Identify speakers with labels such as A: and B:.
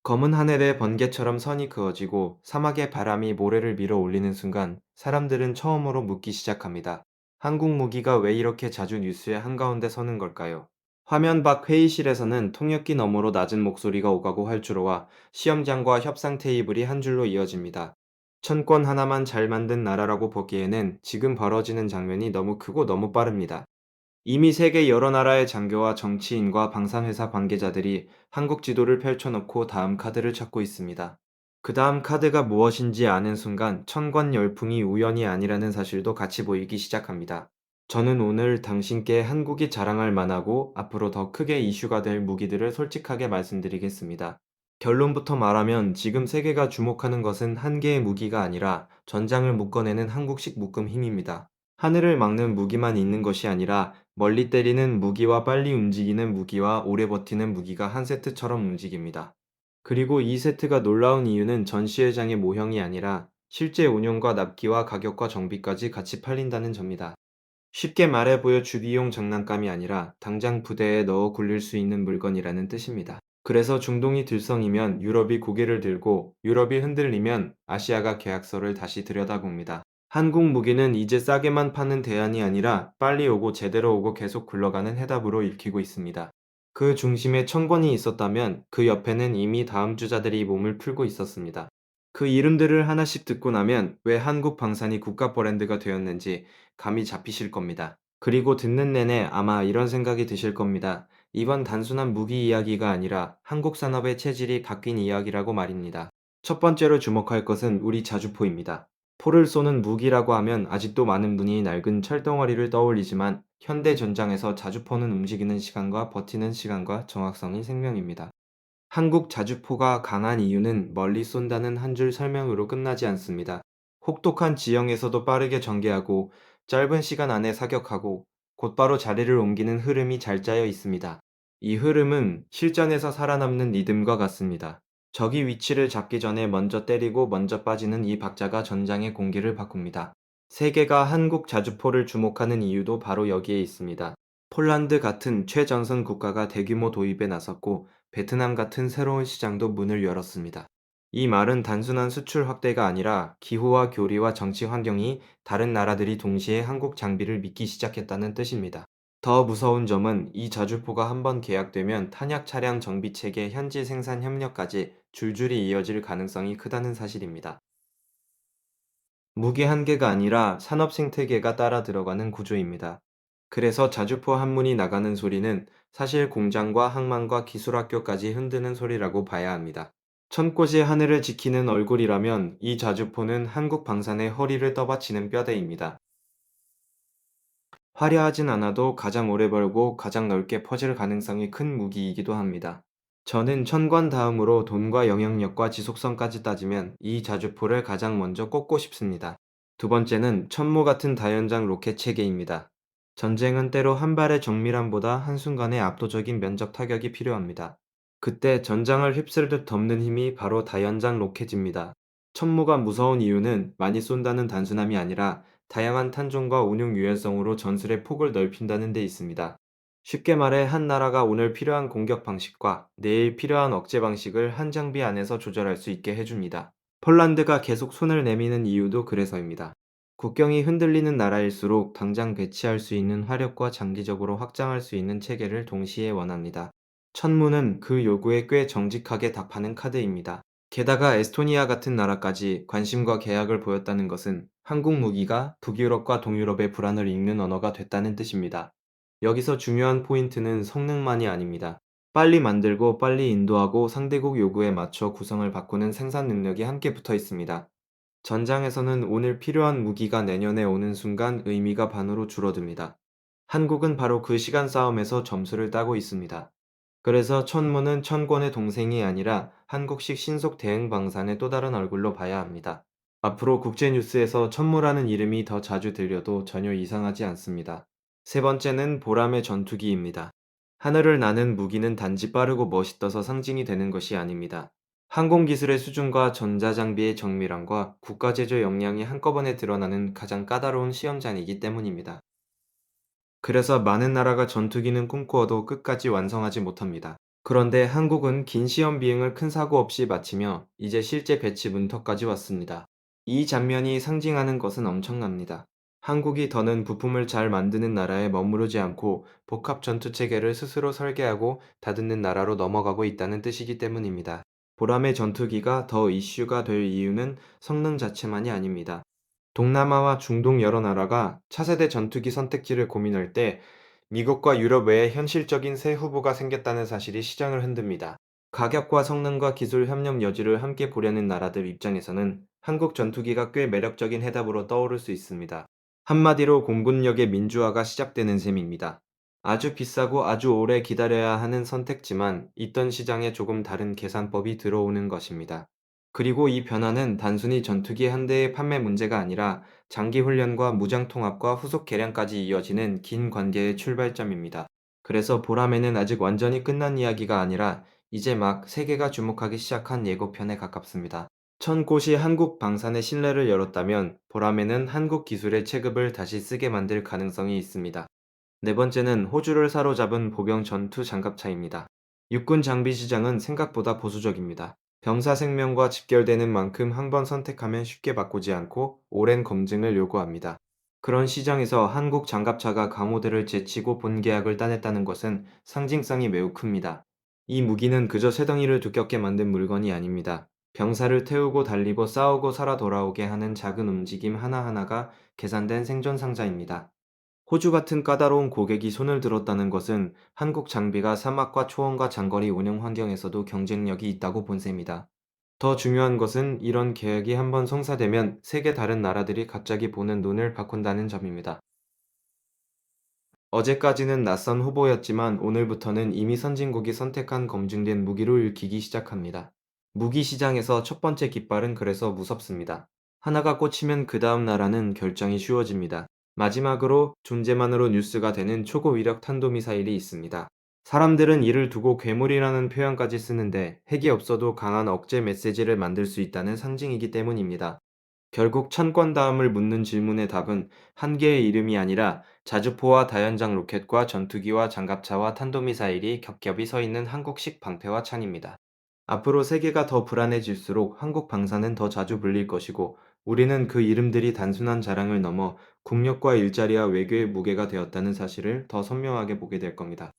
A: 검은 하늘에 번개처럼 선이 그어지고 사막의 바람이 모래를 밀어 올리는 순간 사람들은 처음으로 묻기 시작합니다. 한국 무기가 왜 이렇게 자주 뉴스의 한가운데 서는 걸까요? 화면 밖 회의실에서는 통역기 너머로 낮은 목소리가 오가고 활주로와 시험장과 협상 테이블이 한 줄로 이어집니다. 천권 하나만 잘 만든 나라라고 보기에는 지금 벌어지는 장면이 너무 크고 너무 빠릅니다. 이미 세계 여러 나라의 장교와 정치인과 방산회사 관계자들이 한국 지도를 펼쳐놓고 다음 카드를 찾고 있습니다. 그 다음 카드가 무엇인지 아는 순간 천관 열풍이 우연이 아니라는 사실도 같이 보이기 시작합니다. 저는 오늘 당신께 한국이 자랑할 만하고 앞으로 더 크게 이슈가 될 무기들을 솔직하게 말씀드리겠습니다. 결론부터 말하면 지금 세계가 주목하는 것은 한 개의 무기가 아니라 전장을 묶어내는 한국식 묶음 힘입니다. 하늘을 막는 무기만 있는 것이 아니라 멀리 때리는 무기와 빨리 움직이는 무기와 오래 버티는 무기가 한 세트처럼 움직입니다. 그리고 이 세트가 놀라운 이유는 전시회장의 모형이 아니라 실제 운용과 납기와 가격과 정비까지 같이 팔린다는 점입니다. 쉽게 말해 보여 주기용 장난감이 아니라 당장 부대에 넣어 굴릴 수 있는 물건이라는 뜻입니다. 그래서 중동이 들썩이면 유럽이 고개를 들고 유럽이 흔들리면 아시아가 계약서를 다시 들여다봅니다. 한국 무기는 이제 싸게만 파는 대안이 아니라 빨리 오고 제대로 오고 계속 굴러가는 해답으로 읽히고 있습니다. 그 중심에 천권이 있었다면 그 옆에는 이미 다음 주자들이 몸을 풀고 있었습니다. 그 이름들을 하나씩 듣고 나면 왜 한국 방산이 국가 브랜드가 되었는지 감이 잡히실 겁니다. 그리고 듣는 내내 아마 이런 생각이 드실 겁니다. 이번 단순한 무기 이야기가 아니라 한국 산업의 체질이 바뀐 이야기라고 말입니다. 첫 번째로 주목할 것은 우리 자주포입니다. 포를 쏘는 무기라고 하면 아직도 많은 분이 낡은 철덩어리를 떠올리지만 현대 전장에서 자주포는 움직이는 시간과 버티는 시간과 정확성이 생명입니다. 한국 자주포가 강한 이유는 멀리 쏜다는 한 줄 설명으로 끝나지 않습니다. 혹독한 지형에서도 빠르게 전개하고 짧은 시간 안에 사격하고 곧바로 자리를 옮기는 흐름이 잘 짜여 있습니다. 이 흐름은 실전에서 살아남는 리듬과 같습니다. 적이 위치를 잡기 전에 먼저 때리고 먼저 빠지는 이 박자가 전장의 공기를 바꿉니다. 세계가 한국 자주포를 주목하는 이유도 바로 여기에 있습니다. 폴란드 같은 최전선 국가가 대규모 도입에 나섰고 베트남 같은 새로운 시장도 문을 열었습니다. 이 말은 단순한 수출 확대가 아니라 기후와 교리와 정치 환경이 다른 나라들이 동시에 한국 장비를 믿기 시작했다는 뜻입니다. 더 무서운 점은 이 자주포가 한번 계약되면 탄약 차량 정비 체계 현지 생산 협력까지 줄줄이 이어질 가능성이 크다는 사실입니다. 무기 한 개가 아니라 산업 생태계가 따라 들어가는 구조입니다. 그래서 자주포 한문이 나가는 소리는 사실 공장과 항만과 기술학교까지 흔드는 소리라고 봐야 합니다. 천꽃이 하늘을 지키는 얼굴이라면 이 자주포는 한국 방산의 허리를 떠받치는 뼈대입니다. 화려하진 않아도 가장 오래 벌고 가장 넓게 퍼질 가능성이 큰 무기이기도 합니다. 저는 천관 다음으로 돈과 영향력과 지속성까지 따지면 이 자주포를 가장 먼저 꼽고 싶습니다. 두 번째는 천무 같은 다연장 로켓 체계입니다. 전쟁은 때로 한 발의 정밀함보다 한순간의 압도적인 면적 타격이 필요합니다. 그때 전장을 휩쓸듯 덮는 힘이 바로 다연장 로켓입니다. 천무가 무서운 이유는 많이 쏜다는 단순함이 아니라 다양한 탄종과 운용 유연성으로 전술의 폭을 넓힌다는 데 있습니다. 쉽게 말해 한 나라가 오늘 필요한 공격 방식과 내일 필요한 억제 방식을 한 장비 안에서 조절할 수 있게 해줍니다. 폴란드가 계속 손을 내미는 이유도 그래서입니다. 국경이 흔들리는 나라일수록 당장 배치할 수 있는 화력과 장기적으로 확장할 수 있는 체계를 동시에 원합니다. 천무는 그 요구에 꽤 정직하게 답하는 카드입니다. 게다가 에스토니아 같은 나라까지 관심과 계약을 보였다는 것은 한국 무기가 북유럽과 동유럽의 불안을 읽는 언어가 됐다는 뜻입니다. 여기서 중요한 포인트는 성능만이 아닙니다. 빨리 만들고 빨리 인도하고 상대국 요구에 맞춰 구성을 바꾸는 생산 능력이 함께 붙어 있습니다. 전장에서는 오늘 필요한 무기가 내년에 오는 순간 의미가 반으로 줄어듭니다. 한국은 바로 그 시간 싸움에서 점수를 따고 있습니다. 그래서 천무는 천권의 동생이 아니라 한국식 신속 대응 방산의 또 다른 얼굴로 봐야 합니다. 앞으로 국제뉴스에서 천무라는 이름이 더 자주 들려도 전혀 이상하지 않습니다. 세 번째는 보람의 전투기입니다. 하늘을 나는 무기는 단지 빠르고 멋있어서 상징이 되는 것이 아닙니다. 항공기술의 수준과 전자장비의 정밀함과 국가제조 역량이 한꺼번에 드러나는 가장 까다로운 시험장이기 때문입니다. 그래서 많은 나라가 전투기는 꿈꾸어도 끝까지 완성하지 못합니다. 그런데 한국은 긴 시험 비행을 큰 사고 없이 마치며 이제 실제 배치 문턱까지 왔습니다. 이 장면이 상징하는 것은 엄청납니다. 한국이 더는 부품을 잘 만드는 나라에 머무르지 않고 복합 전투 체계를 스스로 설계하고 다듬는 나라로 넘어가고 있다는 뜻이기 때문입니다. 보람의 전투기가 더 이슈가 될 이유는 성능 자체만이 아닙니다. 동남아와 중동 여러 나라가 차세대 전투기 선택지를 고민할 때 미국과 유럽 외에 현실적인 새 후보가 생겼다는 사실이 시장을 흔듭니다. 가격과 성능과 기술 협력 여지를 함께 보려는 나라들 입장에서는 한국 전투기가 꽤 매력적인 해답으로 떠오를 수 있습니다. 한마디로 공군력의 민주화가 시작되는 셈입니다. 아주 비싸고 아주 오래 기다려야 하는 선택지만 있던 시장에 조금 다른 계산법이 들어오는 것입니다. 그리고 이 변화는 단순히 전투기 한 대의 판매 문제가 아니라 장기 훈련과 무장 통합과 후속 개량까지 이어지는 긴 관계의 출발점입니다. 그래서 보람에는 아직 완전히 끝난 이야기가 아니라 이제 막 세계가 주목하기 시작한 예고편에 가깝습니다. 천곳이 한국 방산의 신뢰를 열었다면 보람에는 한국 기술의 체급을 다시 쓰게 만들 가능성이 있습니다. 네 번째는 호주를 사로잡은 보병 전투 장갑차입니다. 육군 장비 시장은 생각보다 보수적입니다. 병사 생명과 직결되는 만큼 한 번 선택하면 쉽게 바꾸지 않고 오랜 검증을 요구합니다. 그런 시장에서 한국 장갑차가 강호들을 제치고 본계약을 따냈다는 것은 상징성이 매우 큽니다. 이 무기는 그저 새덩이를 두껍게 만든 물건이 아닙니다. 병사를 태우고 달리고 싸우고 살아 돌아오게 하는 작은 움직임 하나하나가 계산된 생존 상자입니다. 호주 같은 까다로운 고객이 손을 들었다는 것은 한국 장비가 사막과 초원과 장거리 운영 환경에서도 경쟁력이 있다고 본 셈이다. 더 중요한 것은 이런 계약이 한번 성사되면 세계 다른 나라들이 갑자기 보는 눈을 바꾼다는 점입니다. 어제까지는 낯선 후보였지만 오늘부터는 이미 선진국이 선택한 검증된 무기로 읽히기 시작합니다. 무기 시장에서 첫 번째 깃발은 그래서 무섭습니다. 하나가 꽂히면 그 다음 나라는 결정이 쉬워집니다. 마지막으로 존재만으로 뉴스가 되는 초고위력 탄도미사일이 있습니다. 사람들은 이를 두고 괴물이라는 표현까지 쓰는데 핵이 없어도 강한 억제 메시지를 만들 수 있다는 상징이기 때문입니다. 결국 천권다음을 묻는 질문의 답은 한 개의 이름이 아니라 자주포와 다연장 로켓과 전투기와 장갑차와 탄도미사일이 겹겹이 서 있는 한국식 방패와 창입니다. 앞으로 세계가 더 불안해질수록 한국 방사는 더 자주 불릴 것이고 우리는 그 이름들이 단순한 자랑을 넘어 국력과 일자리와 외교의 무게가 되었다는 사실을 더 선명하게 보게 될 겁니다.